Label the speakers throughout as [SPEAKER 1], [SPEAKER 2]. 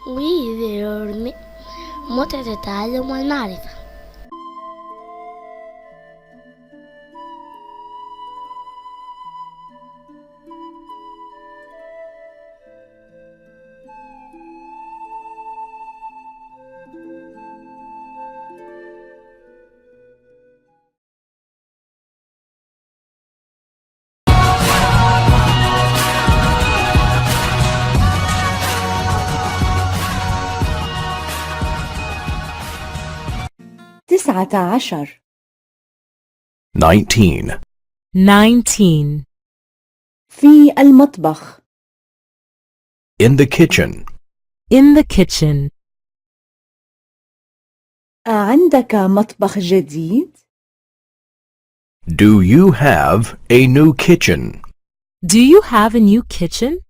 [SPEAKER 1] ويعلمك متعة التعلم والمعرفة.
[SPEAKER 2] تسعة عشر
[SPEAKER 3] 19.
[SPEAKER 4] 19.
[SPEAKER 2] في المطبخ.
[SPEAKER 3] In the kitchen.
[SPEAKER 4] In the kitchen.
[SPEAKER 2] أعندك مطبخ جديد؟
[SPEAKER 3] Do you have a new kitchen?
[SPEAKER 4] Do you have a new kitchen?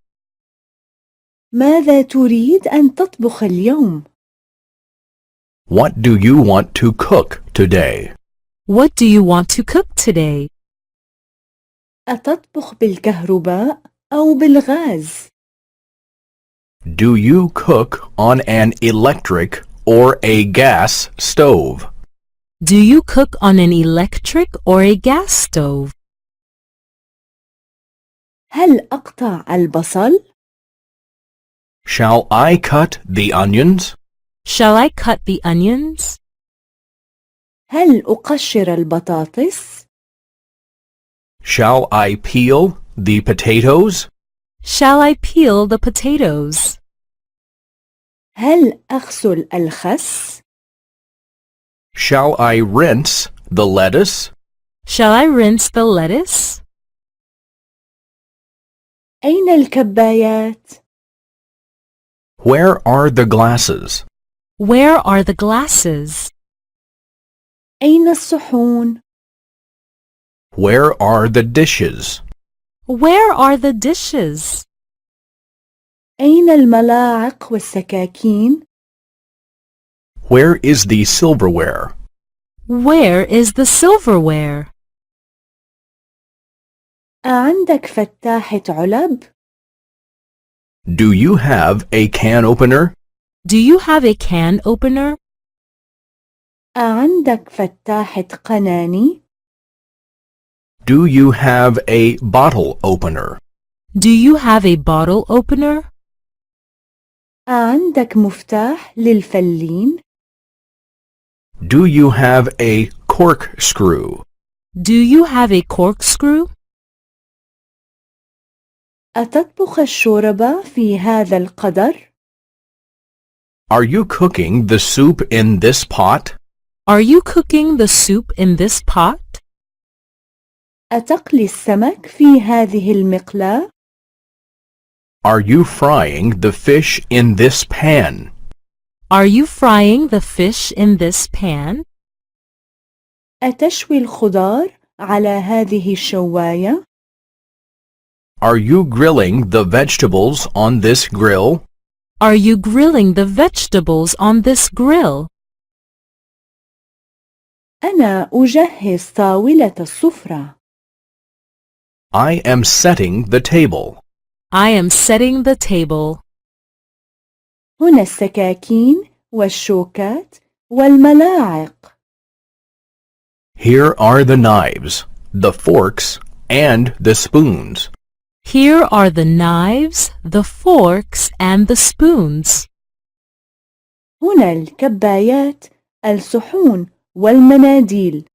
[SPEAKER 2] ماذا تريد أن تطبخ اليوم؟
[SPEAKER 3] What do you want to cook today?
[SPEAKER 4] What do you want to cook today?
[SPEAKER 2] أتطبخ بالكهرباء أو بالغاز؟
[SPEAKER 3] Do you cook on an electric or a gas stove?
[SPEAKER 4] Do you cook on an electric or a gas stove?
[SPEAKER 2] هل أقطع البصل؟
[SPEAKER 3] Shall I cut the onions?
[SPEAKER 4] Shall I cut the onions?
[SPEAKER 2] هل أقشر البطاطس؟
[SPEAKER 3] Shall I peel the potatoes?
[SPEAKER 4] Shall I peel the potatoes?
[SPEAKER 2] هل أغسل الخس؟
[SPEAKER 3] Shall I rinse the lettuce?
[SPEAKER 4] Shall I rinse the lettuce?
[SPEAKER 2] أين الكبايات؟
[SPEAKER 3] Where are the glasses?
[SPEAKER 4] Where are the glasses?
[SPEAKER 2] أين الصحون؟
[SPEAKER 3] Where are the dishes?
[SPEAKER 4] Where are the dishes?
[SPEAKER 2] أين الملاعق والسكاكين؟
[SPEAKER 3] Where is the silverware?
[SPEAKER 4] Where is the silverware?
[SPEAKER 2] أعندك فتاحة علب؟
[SPEAKER 3] Do you have a can opener?
[SPEAKER 4] Do you have a can opener?
[SPEAKER 2] أعندك فتاحة قناني؟
[SPEAKER 3] Do you have a bottle opener?
[SPEAKER 4] Do you have a bottle opener?
[SPEAKER 2] أعندك مفتاح للفلين؟
[SPEAKER 3] Do you have a corkscrew?
[SPEAKER 4] Do you have a corkscrew?
[SPEAKER 2] أتطبخ الشوربة في هذا القدر؟
[SPEAKER 3] Are you cooking the soup in this pot?
[SPEAKER 4] Are you cooking the soup in this pot?
[SPEAKER 2] أتقلي السمك في هذه المقلاة؟
[SPEAKER 3] Are you frying the fish in this pan?
[SPEAKER 4] Are you frying the fish in this pan?
[SPEAKER 2] أتشوي الخضار على هذه الشواية؟
[SPEAKER 3] Are you grilling the vegetables on this grill?
[SPEAKER 4] Are you grilling the vegetables on this grill?
[SPEAKER 2] أنا أجهز طاولة السفرة.
[SPEAKER 3] I am setting the table.
[SPEAKER 4] I am setting the table.
[SPEAKER 2] هنا السكاكين والشوكات والملاعق.
[SPEAKER 3] Here are the knives, the forks, and the spoons.
[SPEAKER 4] Here are the knives, the forks, and the spoons.
[SPEAKER 2] هنا الكبايات، الصحون والمناديل.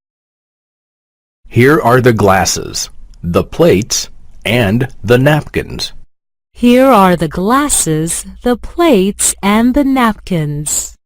[SPEAKER 3] Here are the glasses, the plates, and the napkins.
[SPEAKER 4] Here are the glasses, the plates, and the napkins.